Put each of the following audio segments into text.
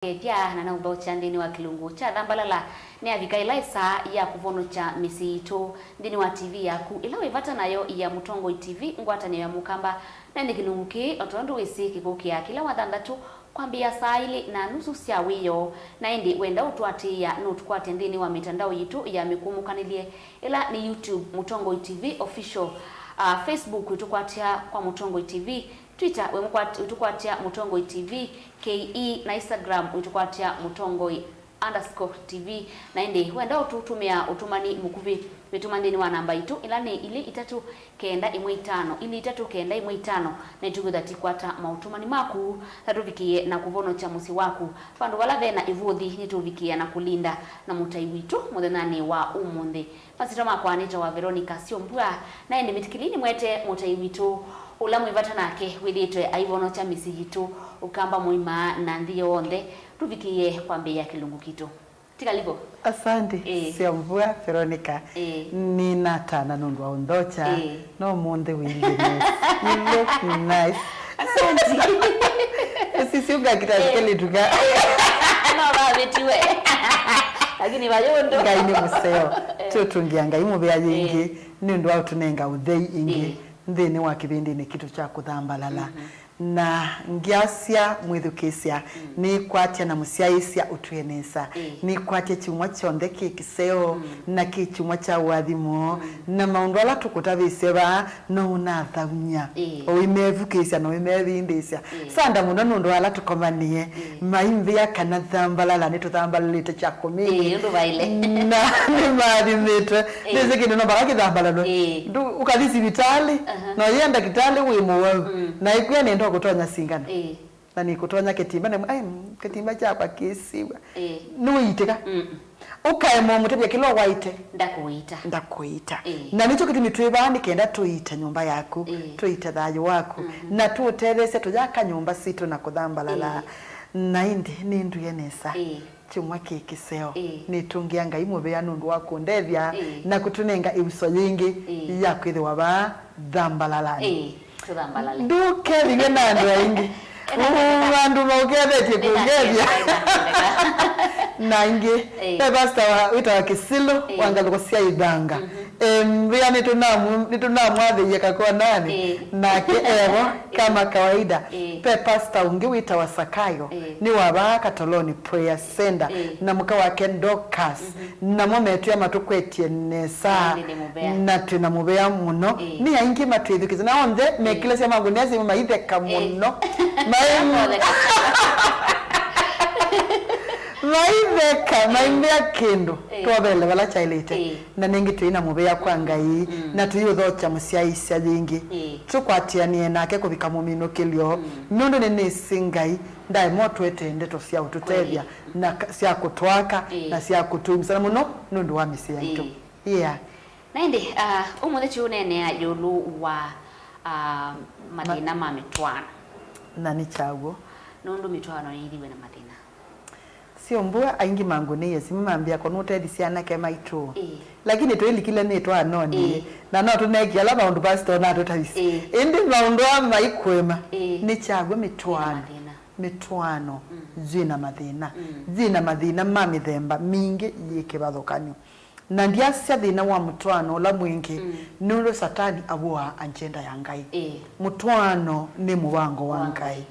Pia na naomba uchandini wa kilungu cha Thambalala ni avikaila saa ya kuvono cha misito ndini wa TV yaku ila wevata nayo ya Mutongo TV ngwata ni ya mukamba na ndi kilungu ki otondo wisi kibuki ya kila wathandatu kwambia saa ili na nusu sia wiyo na ndi wenda utwati ya nutukwate ndini wa mitandao yitu ya mikumukaniliye ila ni YouTube Mutongo TV official, Facebook utukwatia kwa Mutongo TV, Twitter utukwatia Mutongo TV KE na Instagram utukwatia Mutongo_TV na ndi wenda ututumia utumani mukuvi betumandeni wa namba itu ilani ili itatu kenda imwe itano ili itatu kenda imwe itano na itugudati kwata mautumani maku taruvikie na kuvono cha musi waku pandu wala vena ivuthi nituvikia na kulinda na mutai witu muthenani wa umundi pasitoma kwa anita wa Veronica Siombua na ndi mitikilini mwete mutai witu ula mwivata nake widitwe aivono cha misi hitu ukamba muima na ndiyo onde tuvikie kwambia kilungu kitu tikalivo. Asante Siombua Veronica. Nina tana nundu wa undocha no monde wilderness. You look nice. Asante. Sisi uga kitazikeli tuka. No babetiwe. Lakini bayondo. Ngaini museo. Tutungianga imubya yingi nundu wa tunenga udhei ingi. Ndini wa kibindi ni kitu cha kuthambalala. Na ngiasia mwithukisia ni kwatia na musiaisia utuenesa ni kwatia chumwa chondeke kiseo na kichumwa cha wathimo na maundu ala tukutaviseba no unathaunya oimevukisia no imevindisia sanda muno nundu ala tukomanie maimvia kana Thambalala ni tuthambalalite chakumi na ni marimite nizikini no baraki Thambalala ndu ukalisi vitali no yenda kitali wimo wao na ikuya nendo kutonya singana na ni kutonya ketimba ne ketimba chapa kisiwa nuiteka ukae mu mutebya kilo waite ndakuita na nicho kitu mitwibani kenda tuita nyumba yaku tuita thayo wako na tuterese tujaka nyumba situ na kuthambalala na indi nindu yenesa chumwa kikiseo nitungianga imubea nundu wako ndevya na kutunenga ibuso yingi yakwithe waba Thambalala duke lingena ndo ingi wandu maukethete kungevya nangi basta wita wa Kisilo wangaluko sia idanga mbia nitunamu athe yakakuwa nani nake evo kama kawaida pasta ungi wita wa Sakayo ni waba Katoloni Prayer Center na muka wake Docas na mometu ya matukwetie nesa na tunamubea muno ni aingi matwithukiza na onde mekile sia magunezi maitheka muno maiveka maimbea kindu twabele wala chailite na ningi tuina mubea kwa ngai na tuyuthocha musiaisia yingi tukwatianie nake kubika mumino kilio nundu ni singai ndai moto etende to cia ututethia na cia kutwaka na cia kutumisa muno nundu wa misi yaitu na ndi umuthe chunene ya yulu wa mathina ma mitwano na ni chaguo nundu mitwano iliwe na mathina Siombua aingi mangu ni yesi mambia kwa nutedi siana kema itu lakini tuili kile ni tuwa noni na no tuneki ala maundu pastor na tutavisi indi maundu wa maikwema ni chaguo mitwano zina mathina mamithemba mingi yikibathukanio na ndiasia thina wa mutwano la mwingi nundu satani abua agenda ya ngai mutwano ni mubango wa ngai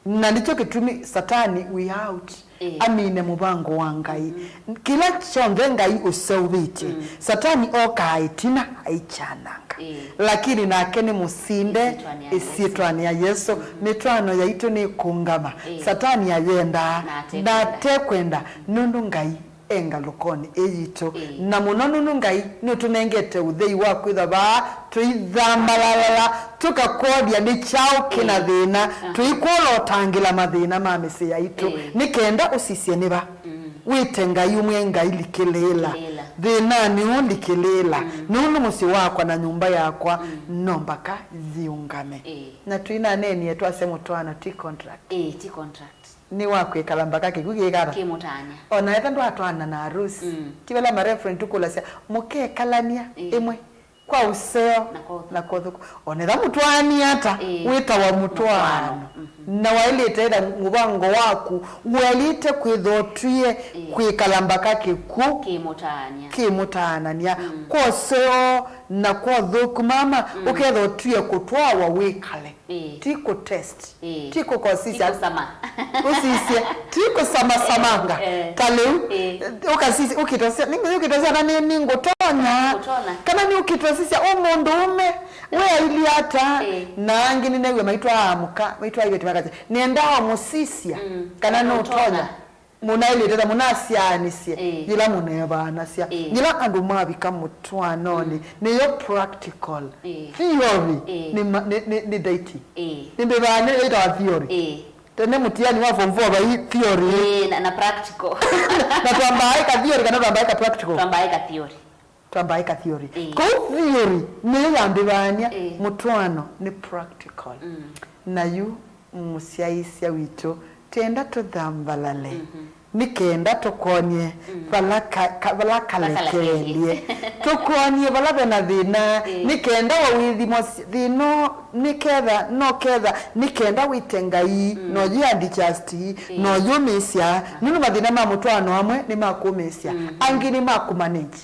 na ndicho kitumi satani we out amine mubango wa ngai kila chonde ngai usawiti satani okaitina aichananga lakini nake ni musinde isitwani ya Yesu mitwano yaitu ni kungama satani ayenda na tekwenda nundu ngai engalukoni eyito na munono ngai nutunengete uthei wa kwitha ba tuithambalala tukakodia ni chao kina thina tuikolo tangila mathina ma misi yaitu nikenda usisie niba wite ngai umwe ngai likilela thina ni undikilela nunu musi wakwa na nyumba yakwa nombaka ziungame na tuina neni yetu asemu twana T contract ni wakwe kalambaka kigugigara kimutanya ona etha ndo atwana na harusi kibela ma referent tukulasia muke kalania imwe kwa useo na kodhuko ona tha mutwani hata wita wa mutwano na wailite da mubango waku walite kwithotwie kwikalamba kakiku kimutania koseo na kwathuku mama ukethotwie kutwawa wikale tiko test tiko kosisia usisia tiko samanga kaleu ukasisi ukitosia na ningotonya kana ni ukitosisia umundu ume we ili hata nangi ninewe maitwa amuka maitwa hiyo timakaje niendao musisia kana no tonya munaili tata munasianisie yila munebanasia yila andu mabika mutwanoni niyo practical theory ni dating nimbebane ita theory tene mutiani wa form 4 ba theory na practical na twambaika theory kana twambaika practical twambaika theory ko theory ni yambibania mutwano ni practical nayu musiaisia wito tenda tuthambalale nikenda tukonye balakalekelie tukonye balabena thina nikenda wawithimo thino nikenda witengai no yandicasti no yumisia nunu mathina ma mutwano amwe ni makumisia angini makumanage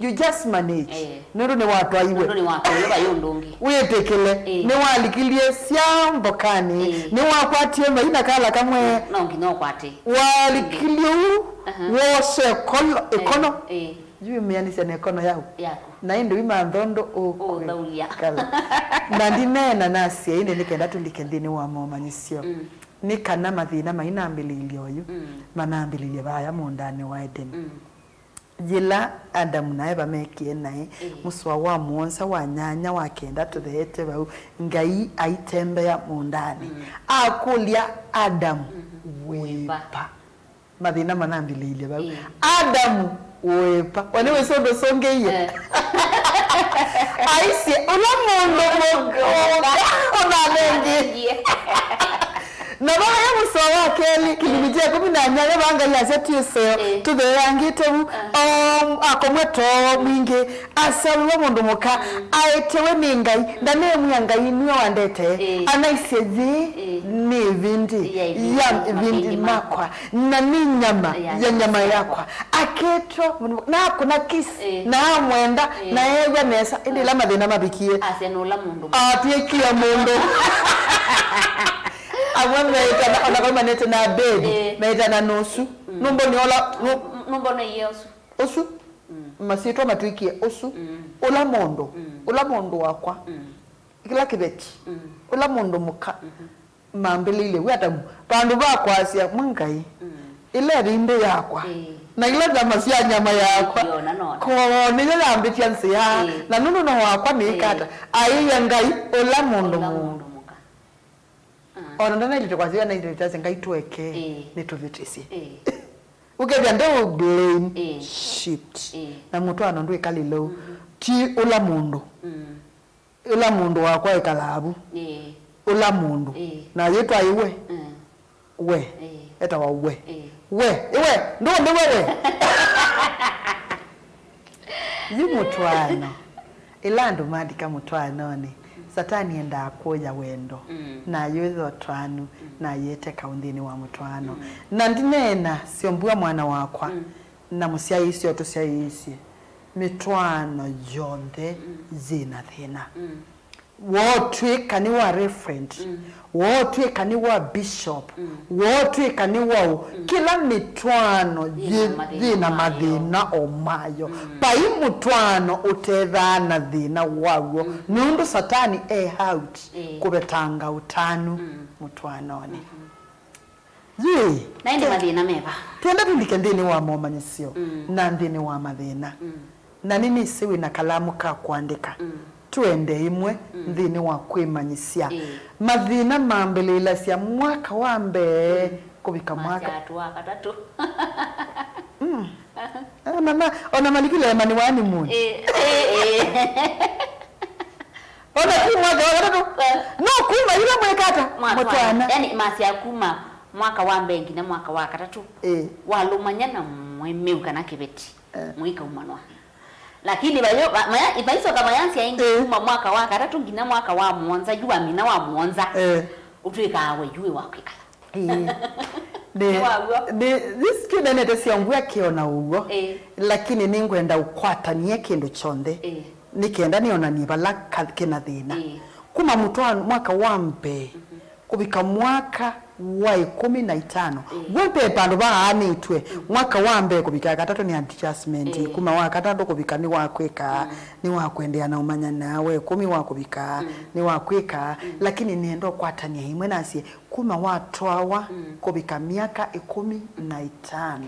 you just manage nuru ni watu aiwe wetekele ni walikilie siambokani ni wakwatie maina kala kamwe no kwate walikiliu wose ekono juu mianisa na ekono yako na indo ima ndondo kala na ndinena nasia ine nikenda tulikendini wa momanyisio nikana mathina maina ambililio yu manambililie baya mundani wa Eden jila Adam na Eva mekie nae muswa wa muonsa wa nyanya wa kenda tuthete bau ngai aitembe ya mundani akulia Adam wepa mathina manambililie bau Adam wepa wale wesondo songeye aisi unamundo onamengi na baya musawa keli kilimije 18 banga ya setio tubeyangite akomweto mwingi asawe mundu muka aetewe mingai ndane myangai niyo wandete anaisezi ni vindi ya vindi makwa na ni nyama ya nyama yakwa aketo na kuna kiss na mwenda na yeye mesa ndi la mathina mabikie asenula mundu apikia mundu awon meita ona kama nete na baby meita na nusu numbo ni ola numbo na yesu osu masito matwikie osu ula mondo wakwa kila kibeti ula mondo muka mambilile wata pandu bakwasia mwangai ile rimbe yakwa na ile damasia nyama yakwa ko ni ile ambitia nsia na nunu no wakwa mikata ayi ngai ula mondo ona ndana ile twazia na ile taze ngai tweke ni tuvitisi ukebya ndo blame shift na mtu anondwe kali low ti ula mundu wakwa ekalabu ula mundu na yetu aiwe we eta wa we iwe ndo wewe yimutwana ilando madika mutwana ni satani enda akoya wendo na yuzo twanu na yete kaundini wa mutwano na ndinena siombua mwana wakwa na musiaisi otusiaisi mitwano jonde zina thina wotwe kaniwa referent wotwe kaniwa bishop wotwe kaniwa kila mitwano zina madhina omayo pai mutwano utethana dhina wawo nundu satani out kubetanga utanu mutwanoni na indi madhina meva tuenda tulikendini wa momanyisio na ndini wa madhina na nini siwi na kalamu ka kuandika tuende imwe ndini wa kwimanyisia madhina mambelila sia mwaka wambe kubika mwaka katatu mama ona malikile mani wani muni ona mwaka watatu no kuma ila mwekata mutwana yani masi akuma mwaka wambe ngina mwaka wa katatu walumanya na mwemeuka na kibeti mwika umanwa lakini bayo ibaiso kama yansi aingi kuma mwaka wa katatu ngina mwaka wa muonza jua mina wa muonza utwika we yui wakwikala this kidene tesiambua kiona ugo lakini ningwenda ukwatanie kindu chonde nikienda niona nibala kina thina kuma mutwano mwaka wambe kubika mwaka wa 15 gwe bandu baanitwe mwaka wambe kubika gatatu ni adjustment kuma wa gatatu kubika ni wakwika ni wakwendea na umanya nawe kumi wa kubika ni wakwika lakini niendo kwatania imwe nasi kuma watwawa kubika miaka 15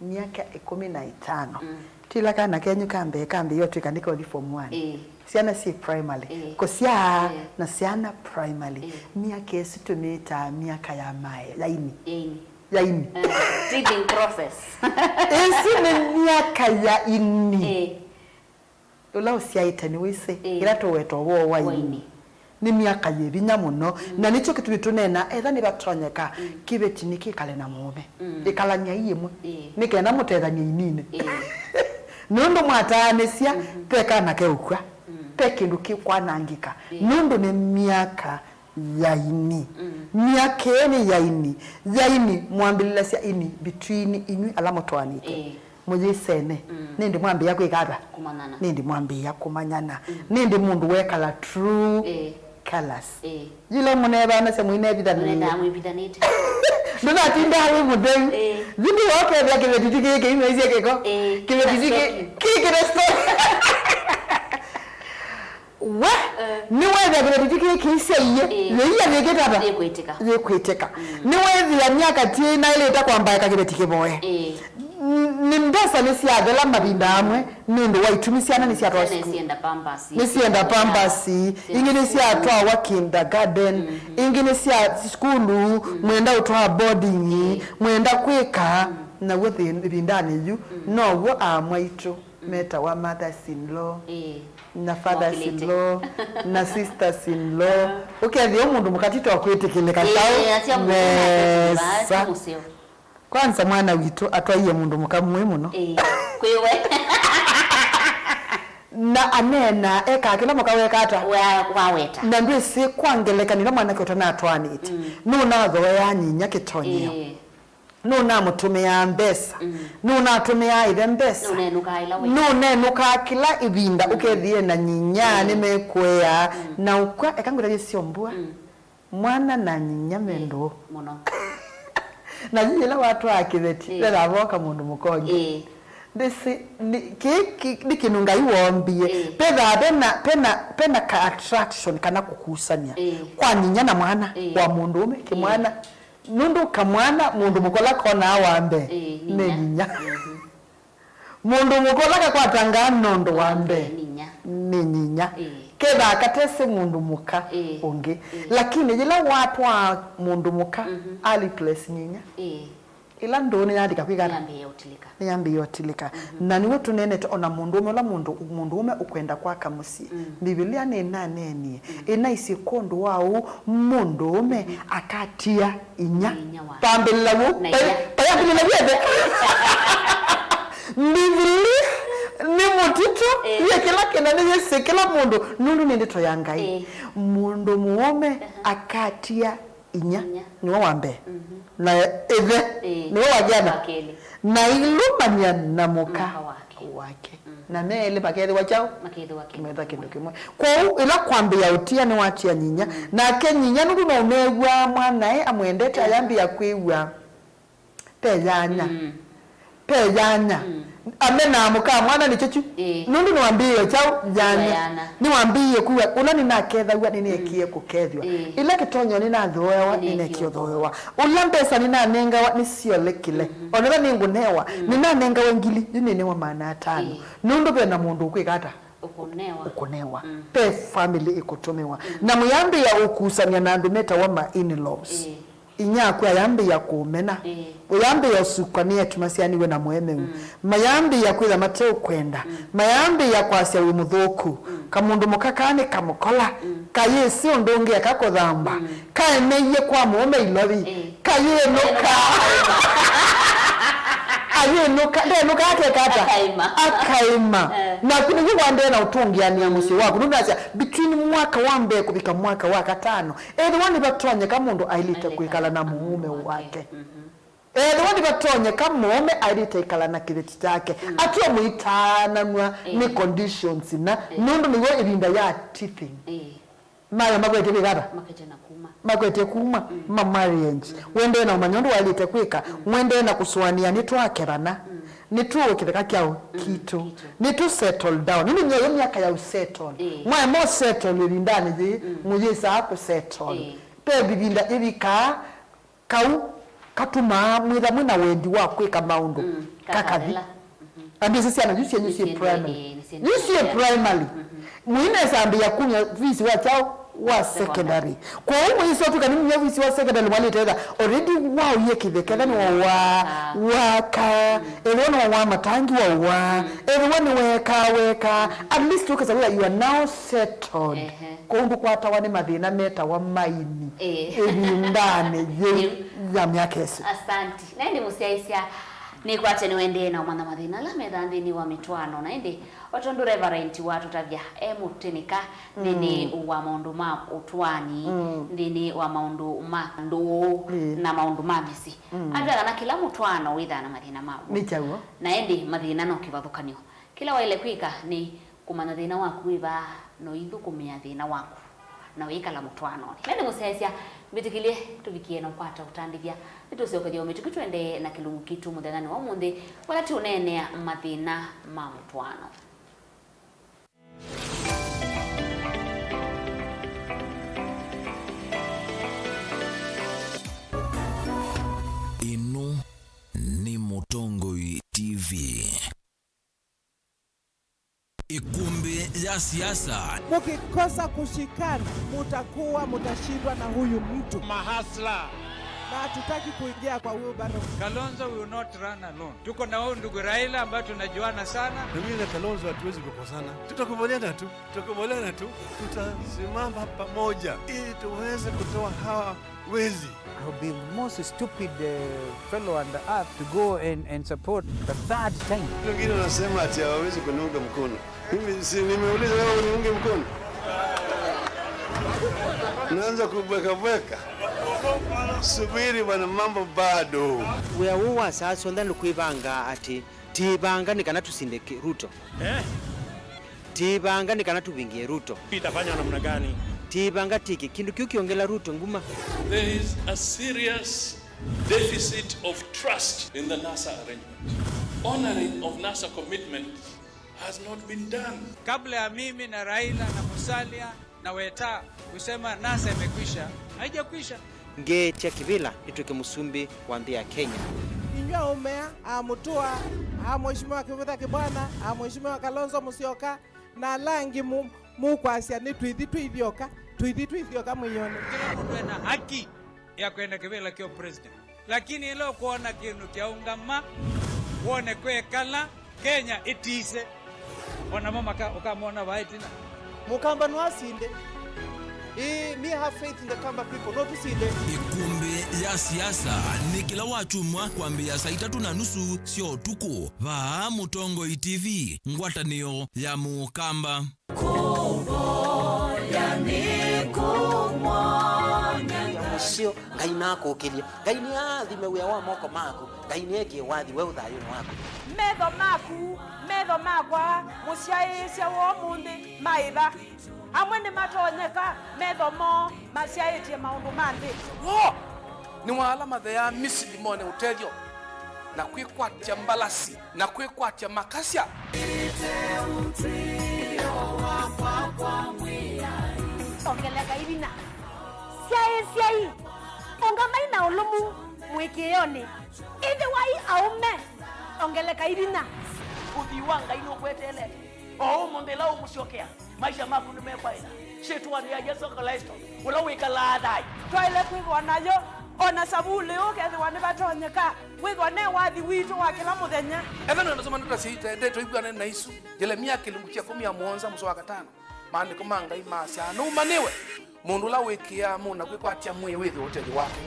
miaka 15 tila kana kenyu kambe yote kaniko di form 1 siana si primary kosia na siana primary miaka esi tunita miaka ya mae yaini teething process esi ni miaka ya ini ula usiaita ni wise irato weto wo waini ni miaka yebinya muno na nicho kitu bitunena etha ni batonyeka kibeti nikikale na mume ikalanya iyemwe nikena mutethania inine nundo mwatanesia peka na keukwa pekindu kikwanangika nundo ni miaka yaini miaka ni yaini mwambilila sia ini between inyu alamo twanite mujisene nindi mwambi ya kwikata kumanyana nindi mwambi ya kumanyana nindi mundu wekala true colors yile muneba na se muine evidanite Nuna tinda hawe mudeng zindi woke bya kibetitike ke imezi keko kibetitike kikiresto wa ni wewe kibetitike kisiye yeya yeketa ba yekwitika ni wewe ya miaka tina ile itakwamba kibetike boye ni mbesa nisiagela mabinda amwe nindo waitumisiana nisiatwa nisienda pambasi ingine siatwa wa kindergarten ingine sia skulu mwenda utwa boarding mwenda kwika na wothi bindane yu no wo amwaitu meta wa mothers-in-law na fathers-in-law na sisters-in-law thio mundu mukatito akwitikile katao mesa kwanza mwana witu atwaiye mundu mukamwe muno kwiwe na anena eka kila mukaweka ata waweta na ndwisi kwangeleka ni mwana ke utana atwanite nuna go yanyinya kitonyeo nuna mutume ya mbesa nuna tume ya ile mbesa nuna nuka kila ibinda ukethie na nyinya nimekwea na ukwa ekangura yesiombua mwana na nyinya mendo muno na yila watu akitheti la boka mundu mukonje ndisi nikinunga iwombie pena ka attraction kana kukusania kwa nyinya na mwana wa mundu ume kimwana nundu kamwana mundu mukola kona awambe nenya mundu mukola kwa tangano ndo wambe nenya keba katese mundu muka onge lakini jila watu wa mundu muka ali place nyinya ila ndone yandika kwigana yambi yotilika na niwe tunene to ona mundu ume ola mundu ume ukwenda kwa kamusi Biblia nena neni ina isikondo wao mundu ume akatia inya pambela wo pambela yede Biblia ni mutito kila kena ni sekela mundu nundu nende to yangai mundu muome akatia inya ni wambe na eve ni wajana na ilumania na muka wake na mele bakere wachao kimeta kindu kimwe kwa ila kwambia utia ni watia nyinya na kenyinya nundu no megwa mwana amwendete ayambi ya kwiwa peyanya amena muka mwana ni chechu nundu niwambie chao jana niwambie kuwa unani na ketha wa nini ekie kukethwa ila kitonyo ni na thoewa ni nekio thoewa ulambesa ni na nenga wa ni sio lekile onera ningu newa ni na nenga wa ngili yuni newa maana 5 nundu be na mundu kwikata ukunewa pe family ikutumewa na muyambi ya ukusanya na ndumeta wa ma in-laws inyakwa yambi ya kumena uyambi ya usukania tumasiani we na mweme mayambi ya kwila mateo kwenda mayambi ya kwasya umuthoku kamundu mukakane kamukola kayesi ondonge akakothamba kaemeye kwa muome ilobi kayenuka ndenuka ake kata akaima na kuni gwande na utungiania musi wako nunasya between mwaka wa mbere kubika mwaka wa gatano wani batonye kamundu ailite kwikala na muume wake wani batonye kamume ailite ikala na kireti chake atyo muitananwa ni conditions na nundu niwe irinda ya teething maya magwete bigara magwete kuma ma marriage wende na umanyondo walite kwika mwende na kuswania nitwakerana nituo kitheka kyao kitu nitu settle down nini nyo myaka ya settle mwa mo settle lindani ji mujisa hapo settle pe bibinda ibika kau katuma mwitha mwina wendi wa kwika maundu kakathi andi sisi ana jusi primary mwina sambi ya kunya visi wa chao wa secondary kwa hiyo hizo tu kanini visi wa secondary wale tena already wao yekithekana ni wa ka erono wa matangi wa everyone weka at least ukasema you are now settled kumbu kwa tawani madhina meta wa maini ndane ya myakesi. Asante naende musiaisia ni kwache niwende na mwana madhina la medandi ni wa mitwano naende otondu reverend watu tavya MUTWAANO nini wa maundu ma utwani nini wa maundu ma ndo na maundu ma misi anda na kila mutwano witha na madhina mawo nichawo naende madhina no kivathukanio kila waile kwika ni kumana thina waku wiva no ithu kumenya thina waku na wikala mutwano nende musesia bitikilie tuvikie na kwata utandivya nitusiokaje umetuki twende na kilungu kitu muthegani wa munthi wala tunene mathina ma mutwano. Ino ni Mutongoi TV. Ikumbi ya siasa. Mukikosa kushikana, mutashindwa na huyu mtu. Mahasla. Na hatutaki kuingia kwa huyo baro. Kalonzo will not run alone. Tuko na huyu ndugu Raila ambaye tunajuana sana. Mimi na Kalonzo hatuwezi kukosana. Tutakubaliana tu. Tutasimama pamoja ili tuweze kutoa hawa wezi. I would be the most stupid fellow on the earth to go and support the third time. Wengine wanasema ati hawawezi kuniunga mkono. Mimi si nimeuliza wewe uniunge mkono. Naanza kubweka. Subiri bwana, mambo bado. We are who sasa ndani kuibanga ati tibanga nikana tusindeke Ruto. Tibanga nikana tubingie Ruto. Itafanya namna gani? Tibanga tiki kindu kiukiongela Ruto nguma. There is a serious deficit of trust in the NASA arrangement. Honoring of NASA commitment has not been done. Kabla ya mimi na Raila na Musalia na Weta kusema NASA imekwisha, haijakwisha. Ngetia kibila ituke musumbi wa ndia Kenya. Inywa umea amutua mheshimiwa Kivutha Kibwana mheshimiwa Kalonzo Musyoka na langi mukwasia ni twithioka mwiyone. Kila mtu ana haki ya kwenda kibila kio president. Lakini leo kuona kinu kia ungama uone kwekala Kenya itise wana mama ukamwona waitina Mukamba nwasinde. Me have faith in the Kamba people, not to see them. Ikumbi ya siasa ni kila wachumwa kuambia saa 3:30 sio tuko va Mutongoi TV ngwatanio ya Mukamba sio gaina ko kilia gaini athime we wa moko mako gaini eke wathi we uthayo wako metho makwa musiaisya wo mundi maitha amwe ni matonyeka metho mo masiaitie maundu mandi ni wala mathe ya misili mone uterio na kwikwatia mbalasi na kwikwatia makasya ongeleka ibina siai ongamaina ulumu mwikiyoni ithi wai aume ongeleka ibina kuthiwanga ino kwetele mondela umushokea maisha maku nimefaida shetu wani ya Yesu Kristo wala wikala dai twaile kwigwa nayo ona sabule okethi wani batonyeka wigwa ne wathi witu wa kila muthenya evano nasoma ndasita ndeto ibwana na isu Jeremia kilungu kia 17 mso wa 5 maandiko mangai masya no maniwe mundu la wikia muna kwikwatia mwe withi uteli wake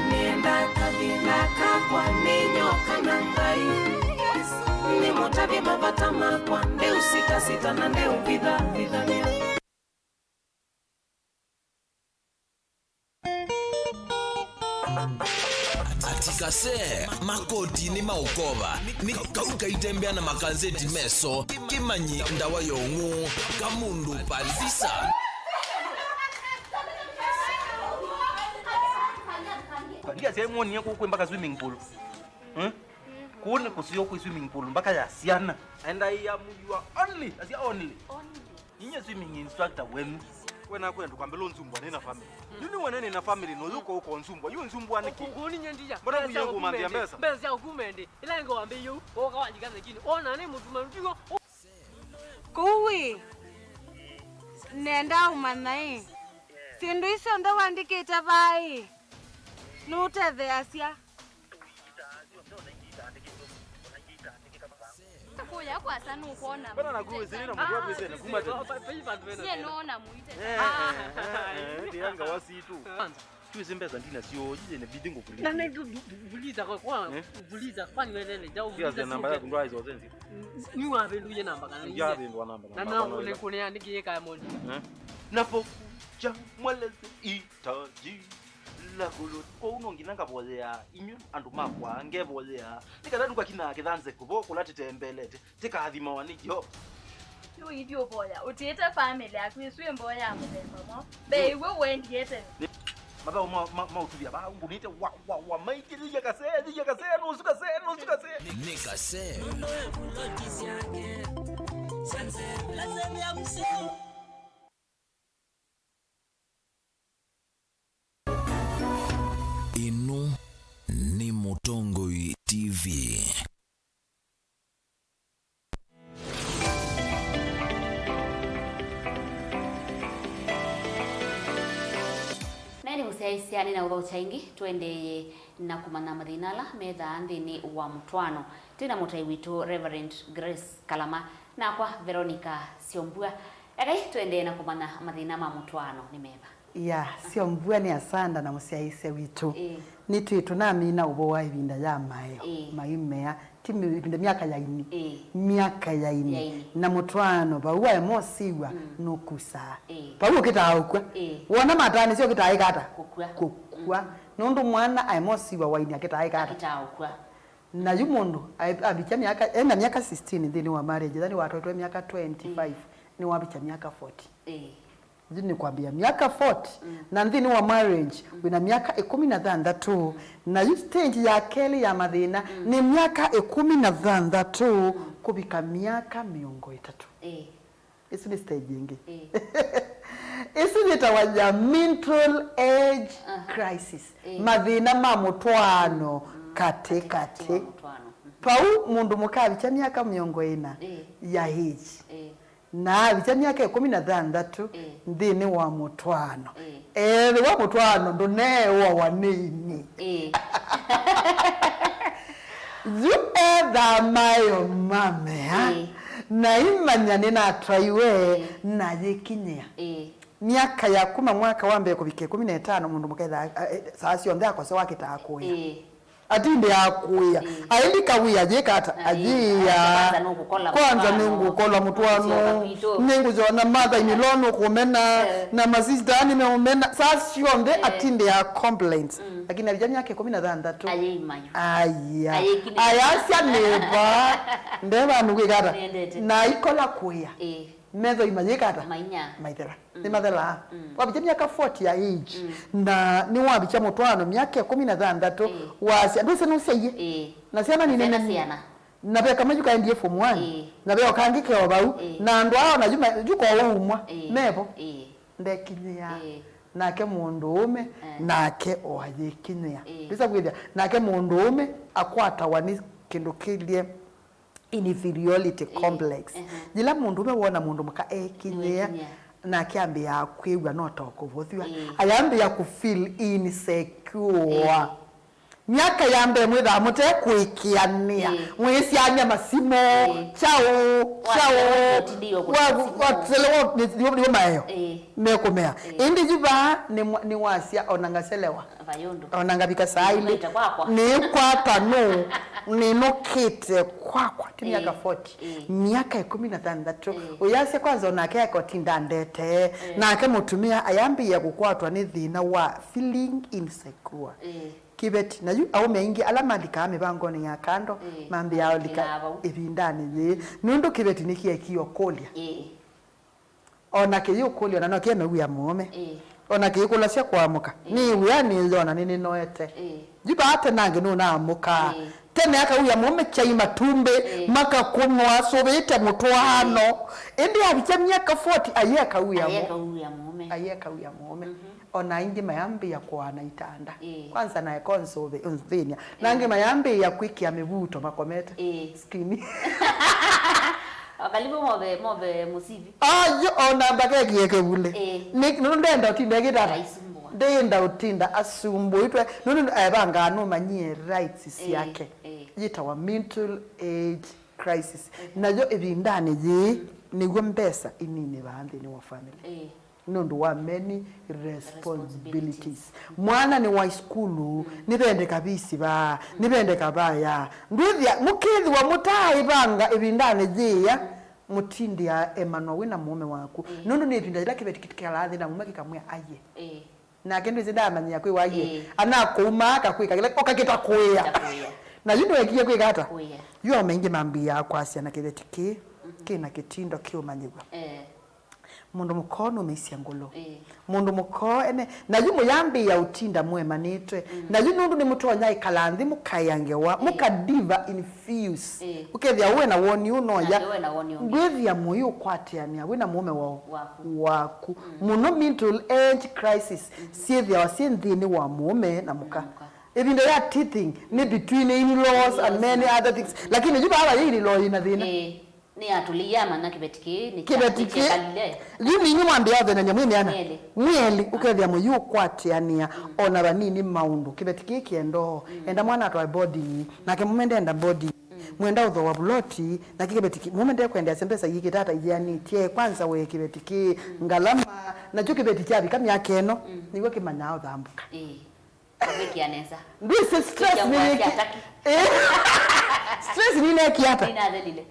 nenda kabina kwa ninyo kana ngai matama kwa ndeu sita sita na ndeu vidha vidhania. Atikase makoti ni maukova ni kauka itembea na makanzeti meso kimanyi ndawa yongu kamundu palvisa. Kadia sehemu ni yako mpaka swimming pool. Kuone kusio kwa swimming pool mpaka ya siana. And I am your only, as your only. Inye swimming instructor wenu. Kwena kwenda kwambela nzumbwa nina family. Yuni wanene na family no yuko uko nzumbwa. Yu nzumbwa niki. Ngoni nyandija. Mbona kuyangu mambia mbesa? Mbesa ya kumende. Ila ngo ambe yu. Oka wajikaza kini. Ona ne mutu marugo. Kuwi. Nenda umanai. Sindu iso ndo wandikita bai. Nutethe asia. Kuya kwa sana ukona. Bana nakuwe zilina mtu wapi sasa kumate. Ye naona muite. Ndianga wasitu. Tuwe mbeza ndina sio jije ne bidingo kuliza. Na kuliza kwa kuliza kwani wewe ndio uliza. Kia namba yako ndo aizo zenzi. Ni wapi ndio namba kana? Ya ndo namba. Na ule kune andike kaya moja. Napo cha mweleze itaji la kulo ko unonginanga bolea inyo andu makwa ngebolea nikadadu kwa kina kidanze kubo kulati tembelete tikathima wanijo yo idio boya utieta family akwiswe mboya mudemba be iwe wendiete maba ma utubia ba ungunite wa maikiri yakase no sukase nikase Inu ni Mutongoi TV. Nani musaisiani na uthaucha ingi twende na kumana mathinala metha nthini wa mutwano tina mutai witu Reverend Grace Kalama na kwa Veronica Siombua. Egai twende na kumana mathina ma mutwano ni meba. Ya, Siombua ni asanda na musiaise witu. Nitu itunami na ubo wa ibinda ya mayo. Maimea timi ibinda miaka ya ini. Miaka ya ini. Na mutwano ba uwa emosiwa nukusa. Ba uwa kita haukwa. Wana matani sio kita haikata. Kukua. Nundu mwana emosiwa wa ini kita haikata. Kita haukwa. Na yumundu abicha miaka ena miaka 16 ndini wa marriage dhani watoto miaka 25 ni wabicha miaka 40. Zini kwambia miaka 40 na ndini wa marriage wina miaka 16 na yu stage ya keli ya mathina ni miaka 16 kubika miaka 30. Isi ni stage ingi. Isi ni tawaja mental age crisis. Mathina ma mutwano kate. Pau mundu mukabi cha miaka 40 ya hichi. Na bicha miaka 16 ndini wa mutwano. Wa mutwano ndo newa wanini. Zueda mayo mame na imanya nina traiwe na yekinya. Miaka ya kuma mwaka wambe kubike 15 mundu mukaitha saasio ndako so wakitakuya. Atinde akuya ailika wiya jekata ajia kwanza ningu kola mutwano ningu zona mother imilono kumena na masista ani meumena sasio nde atinde ya complaints lakini alijamii yake 16 ayimayo ayasya neba ndeba nugikata na ikola kuya metho imanyikata maithera ni mathela wabicha miaka 40 ya age na ni wabicha mutwano miaka 16 wasya nduse nusiye na siana ni nene na beka majuka ndiye form 1 na beka kangike obau na ndo ao na juma juko umwa mebo ndekinya nake mundu ume nake ohajikinya bisa kwithia nake mundu ume akwata wani kindu kilie inferiority complex. Jila mundu umewona mundu muka kinyea na kiambi ya kwigwa no toko bothwa. Ayambi ya ku feel insecure. miaka ya mbe mwitha mute kuikiania mwisi anya masimo chao wa mayo mekomea indi jiba ni wasia onangaselewa onanga bikasaile ni kwapa no ni nokete kwakwa miaka 40 miaka 16 uyase kwanza onake akotinda ndete nake mutumia ayambi ya kukwatwa ni thina wa feeling insecure kibeti na yu au mengi alama likame bangoni ya kando mambi yao lika ibindani ye nundo kibeti nikie kiyo kolia ona kiyo kolia na nokia me uya muome ona kiyo kulasia kwamuka ni uya ni zona nini noete jiba hata nange nuna amuka tena yaka uya muome chai matumbe maka kumwa sobete mutwano indi abicha miaka 40 ayeka uya muome ona ingi mayambi ya kuana itanda kwanza na ekonsove unzvinya nange mayambi ya kwiki ya mevuto makometa skini akalibo move musivi ayo ona bagegi yake bule ni ndenda utinda gitara ndenda utinda asumbo itwe nunu abanga no manyie rights yake yita wa mental age crisis najo ebindane je nigwe mpesa inine bande ni wa family nondo wa many responsibilities mwana ni wa school nibende kabisi ba nibende kabaya ndivya mukithi wa mutai banga ebindane jiya mutindi ya emano wina mume wako nondo ni ebinda lake betikikala na mume kikamwe aye na kendo zidamanya kwe waye anakoma akakwika kile okakita kuya na yundo yakiye kwe gata yu amengi mambi ya kwasi na kibetiki kina kitindo kiumanyigwa mundu mukono meisia ngolo mundu muko ene na yumu yambi ya utinda mwema nitwe na yunundu ni mutu wanyai kalanthi mukayangewa mukadiva infuse ukethia uwe na woni unoya ngwethia muyu kwatiania wina mume waku muno mental age crisis siethia wasinthini wa mume na muka even they are teething ni between in-laws and many other things lakini juba haba hili law ina thina ni atulia maana kibetiki ni kalile limi ni mwambia ave na nyamwe ana mweli ukethia muyu kwatiania ona banini maundu kibetiki kiendo enda mwana atwa body na kemumende enda body mwenda utho wa buloti na kibetiki mumende kwenda sembesa yiki tata yani tie kwanza we kibetiki ngalama na cyo kibetiki abi kamya keno niwe kimanyao dhambuka wiki aneza ndise stress ni stress ni neki hata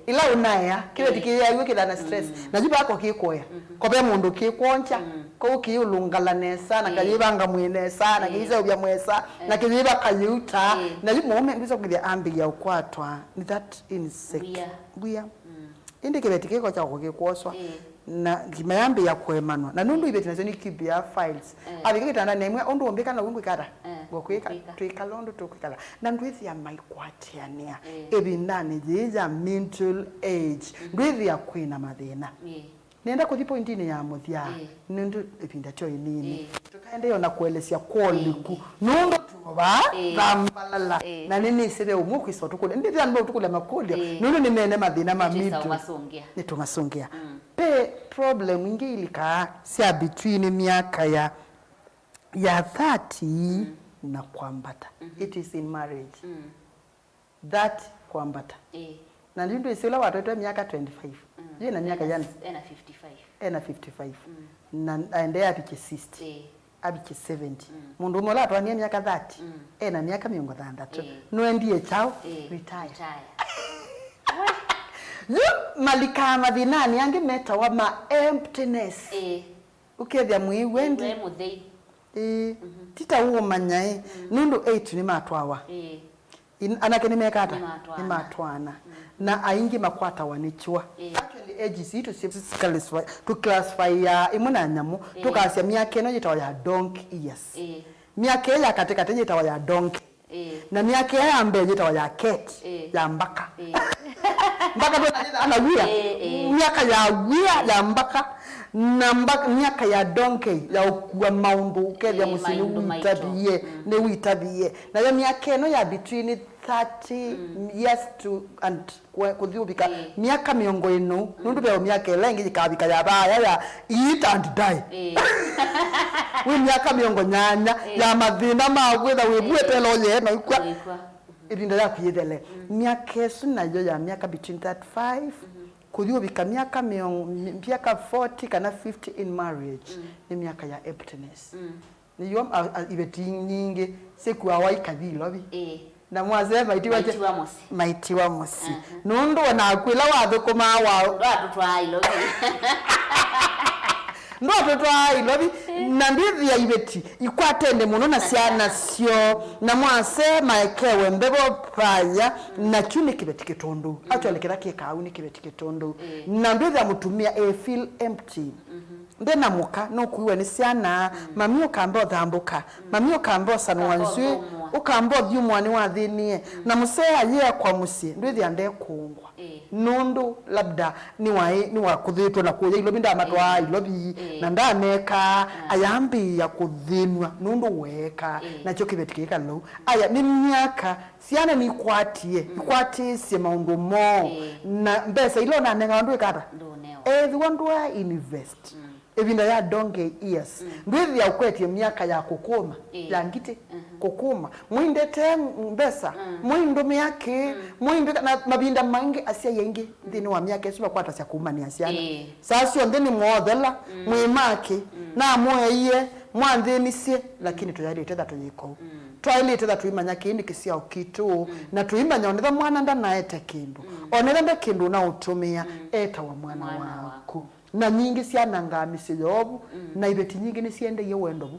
ila unaya kiwe tikiya yuki dana stress najiba ako kikoya kobe mundu kikoncha ko kiyulungala nesa na kayibanga mwene sana kiza ubya mwesa na kiziba kayuta najiba mume ndizo kile ambi ya ukwatwa ni that insect buya indi kibe tikiko cha kokikoswa na kimayambi ya kwemanwa na nundu ibeti nazo ni kibia files abikitanda nemwe ondo ombeka na wingwe kata gokweka twikalondo tukwikala na ndwithi ya maikwatiania ebindane jiza mental age ndwithi ya kwina mathina nenda kuthi pointini ya muthia nundu ebinda cho inini tukaende yona kuelesia koliku nundu tuba Thambalala na nini sebe umukwiso tukule ndi tyanbo tukule makolia nundu ni mene mathina mamitu ni tumasongia pe problem ingilika sia between miaka ya 30 na kwambata it is in marriage that kwambata na ndio isila watoto miaka 25 je na miaka jana ena 55 na aendea apike 60 abike 70 mundu mola atwania miaka 30 ena miaka 60 no ndiye chao retire malika madinani yange meta wa ma emptiness ukethia mwiwendi tita uo manyae nundu 8 ni matwawa anake ni mekata ni matwana na aingi makwata wanichwa actually ages itu to classify ya imuna nyamu tukasia miaka eno jitawa ya donkey years miaka ya katika jitawa ya donkey na miaka ya mbe jitawa ya cat ya mbaka mbaka ndo anawia miaka ya wia ya mbaka namba miaka ya donkey ya kwa maundu ukethia musini witabie ne witabie na yo miaka eno ya between 30 years to and kuthiubika miaka miongo ino nundu beo miaka lengi ikabika ya baya ya eat and die we miaka miongo nyanya ya mathina magwetha wibwete loye no ikwa irinda ya kuyethele miaka esu nayo ya miaka between 35 kuthiubika miaka 40 kana 50 in marriage ni miaka ya emptiness niyo ibeti nyingi siku awaikathilo na mwaze maiti wa musi nundu na kwila wathukuma wa atutwailo ndo atutwailo na ndithi ya ibeti ikwatende muno na ciana cio na mwase maekewe mbebo praya na kiuni kibeti kitundu actually kira kikau ni kibeti kitundu na ndithi ya mutumia feel empty ndena muka no kuiwe ni ciana mami ukamba thambuka mami ukamba sanwanzu ukamba byumwani wa thinie na musea ye kwa musi ndithi ande kungwa nundu labda ni wa kuthitwa na kuya ilobi ndamatwa ilobi na ndaneka ayambi ya kuthinwa nundu weka na cyo kibetikika lo aya ni myaka ciana ni ikwatie maundu mo na mbesa ilo na nenga ndu ikata everyone invest ebinda ya donge years ndithi ya ukwetie miaka ya kukuma ya ngite kukuma muindete mbesa muindu miake muindu na mabinda mangi asia yengi ndini wa miaka esu bakwata cia kuma ni asiana sasio ndini muothela mwimake na moye mwanthinisie lakini tuyalite that tuyiko twalite that tuimanya kindi kisia ukitu na tuimanya onetha mwana ndanaete kindu onetha kindu na utumia eta wa mwana wako na nyingi ciana ngamisi yobu na ibeti nyingi ni ciende ye wendo bu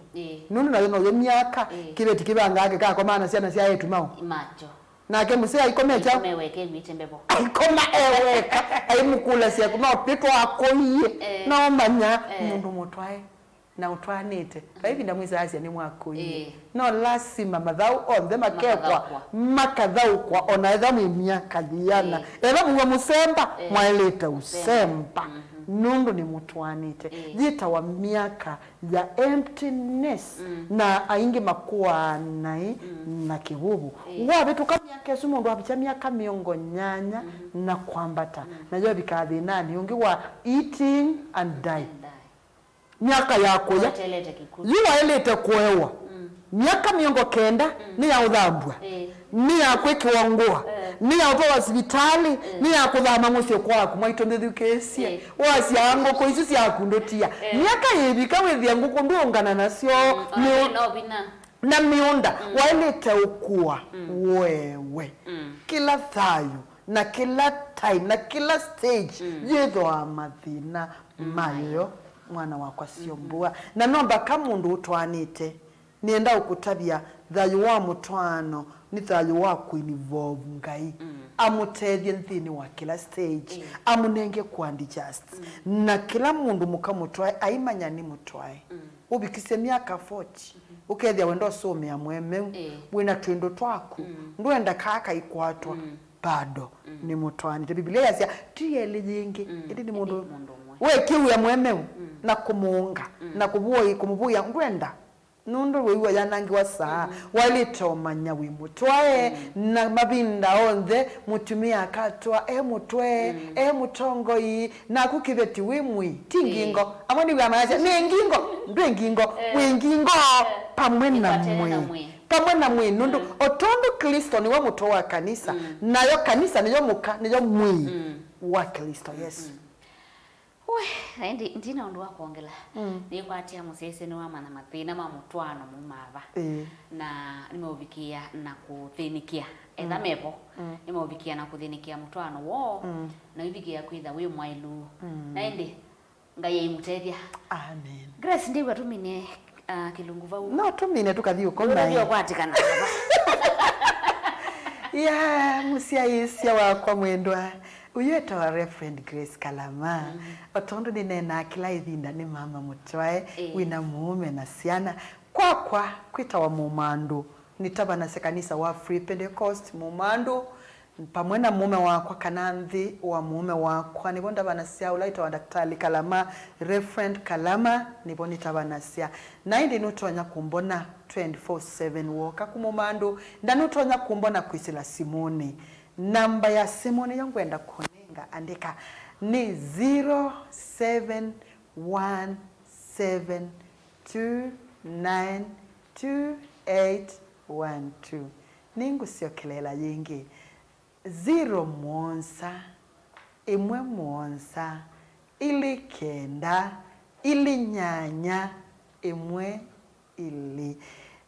nunu na yo miaka kibeti kibangage ka kwa maana ciana cia yetu mao macho na ke musea ikomeja meweke mitembebo ikoma eweka aimukula cia kuma pito akoiye na manya mundu mutwae na utwanite baibi ndamwiza asia ni mwakoiye no lasima mathau onthe makekwa makathau kwa onaetha miaka diana ela muwa musemba mwaeleta usemba nundu ni mutwanite jita wa miaka ya emptiness na aingi makuwa nai na kibubu wabe tukamyaka esu mundu abicha miaka miongo nyanya na kwambata na yo bikathi nani ungi wa eating and die miaka yako ya yuwa elete kwewa miaka miongo kenda ni ya udhambwa ni ya kwekiwa ngua ni ya utoa hospitali ni ya kuthama musio kwaku mwaito ndithukesie wasi ango ko isu cia kundotia miaka yebika wethia nguku ndungana nacio na miunda wailete ukua wewe kila thayo na kila time na kila stage yethwa mathina mayo mwana wakwa siombua na nomba kama mundu utwanite nienda ukutabia thayu wa mutwano ni thayu wa kuinvolve ngai amutethie nthini wa kila stage amunenge kwandi just na kila mundu mukamutwae aimanya ni mutwae ubikise miaka 40 ukethia wendo somea mweme wina twendo twaku ndwenda kaka ikwatwa bado ni mutwani te Biblia yasia tiele jingi ndi ni mundu we kiu ya mweme na kumuunga na kumubuya ndwenda nundu wewe yanangi wasa walito manya wimutwae na mabinda onthe mutumia akatwa mutwe mutongo yi na kukibeti wimwi tingingo amoni wa maja nengingo ndwengingo wengingo pamwe na mwe nundu otondo Kristo ni wa muto wa kanisa nayo kanisa niyo muka niyo mwi wa Kristo yes ndina undu wa kuongela ni kwatia musese ni wa mana mathina ma mutwano mumava na nimeubikia na kuthinikia etha mepo nimeubikia na kuthinikia mutwano wo na ubikia kwitha wi mwailu na indi ngai imutethia amen Grace ndiwe tumine kilungu vau no tumine tukathio koma ndio kwatikana ya musia isia wa kwa mwendwa uyeta wa Reverend Grace Kalama otondo ni nena kila ithinda ni mama mutwae wina muume na ciana kwa kwita wa mumandu nitaba na kanisa wa Free Pentecost mumandu pamwe na mume wakwa kana nthi wa mume wakwa nibo ndabanasia ulaita wa daktari Kalama Reverend Kalama nibo nitabanasia na indi nutonya kumbona 24/7 woka kumumandu ndanutonya kumbona kwisila simoni namba ya simoni yongwenda kunenga andika ni 0717292812 ningu sio kelela yingi 0 imwe mwonsa ili kenda ili nyanya imwe ili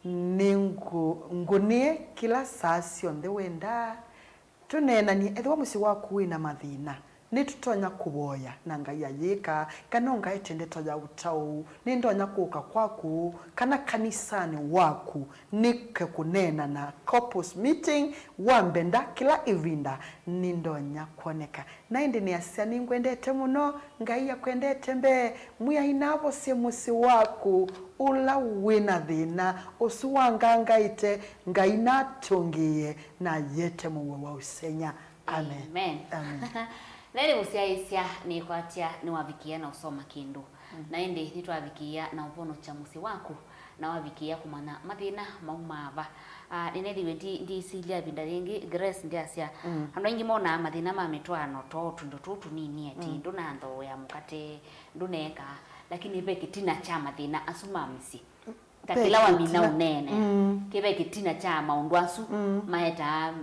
ningu ngunie kila sasio nde wenda tunena ni edwa musi waku wina mathina ni tutonya kuboya na ngai yika kana ngai tende toya utau ni ndonya kuka kwaku kana kanisani waku nike kunena na couples meeting wambenda kila ivinda ni ndonya kuoneka na indi ni asia ni ngwendete muno ngai yakwendete mbe muya inavo si musi waku ula wina thina usuwanga ite ngai natungie na yete muwe wa usenya amen amen Nere musiaisia ni kwatia ni wavikia na usoma kindu. Na indi nitwavikia na uvono cha musi waku na wavikia kumana mathina maumava. Nene ndi silia bindaringi Grace ndiasia. Ando ingi mona mathina mamitwano to tundu nini eti nduna ndo ya mukate nduneka lakini beki tina cha mathina asumamisi. Takila wa mina unene kibe kitina cha maundwasu maeta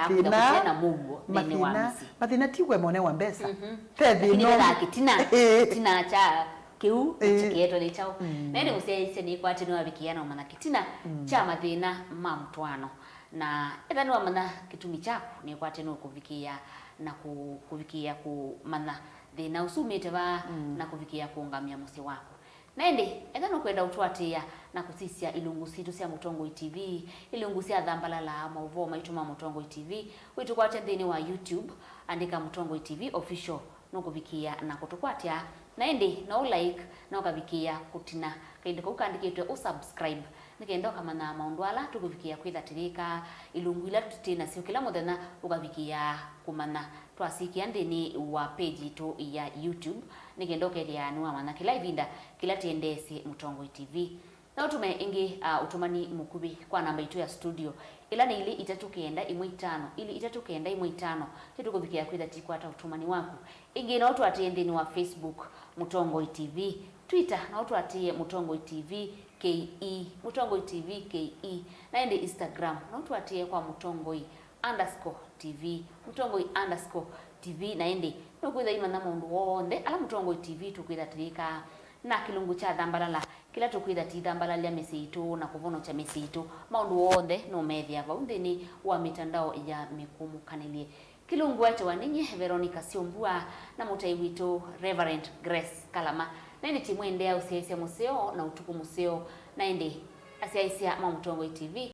kutena mungu nene wamisi mathina tiwe mone wa mbesa tethi no kitina cha kiu chiketo ni chao nene musia ni kwati ni wabikiana mana kitina cha mathina mamtwano na ethani wa mana kitumi chaku ni kwati ni kuvikia na kuvikia kumana thina usumite ba na kuvikia kuungamia musi wako Nende, ethano kwenda utwatia na kusisia ilungu situ sia Mutongo TV, ilungu sia Thambalala mauvo maituma Mutongo TV, witu kwa thini wa YouTube, andika Mutongo TV official, nukuvikia na kutukwatia, naende, na like, na ukavikia kutina, kaindika ukaandikitwe usubscribe, nikendo kama na maundwala, tukuvikia kwithatirika, ilungu ila tutina sio kila muthenya ukavikia kumana, twasikia ndini wa page tu ya YouTube, nikendo kedia nuwa mana kila ivinda, kila tiendesi Mutongo TV. Na utume ingi utumani mukubi kwa namba itu ya studio. Ila ni ili itatukienda imwitano. Ili itatukienda imwitano. Tituko vikia kwithati kwa hata utumani waku. Ingi na utu atiende ni wa Facebook Mutongo TV. Twitter na utu atie Mutongo TV KE. Mutongo TV KE. Na ende Instagram na utu atie kwa Mutongo_TV. Mutongo_TV na ende. Nukuitha ima na mundu wonde. Ala Mutongo TV tukwithatirika na kilungu cha Thambalala kila tukwitha ti Thambalala ya mesitu na kuvono cha mesitu maundu wothe no methia vaundeni wa mitandao ya mikumukanĩlie kilungu wetu waninyi Veronica Siombua na mutai witu Reverend Grace Kalama na ni timu endea usiaisia museo na utuku museo na ende asiaisia Mutongo TV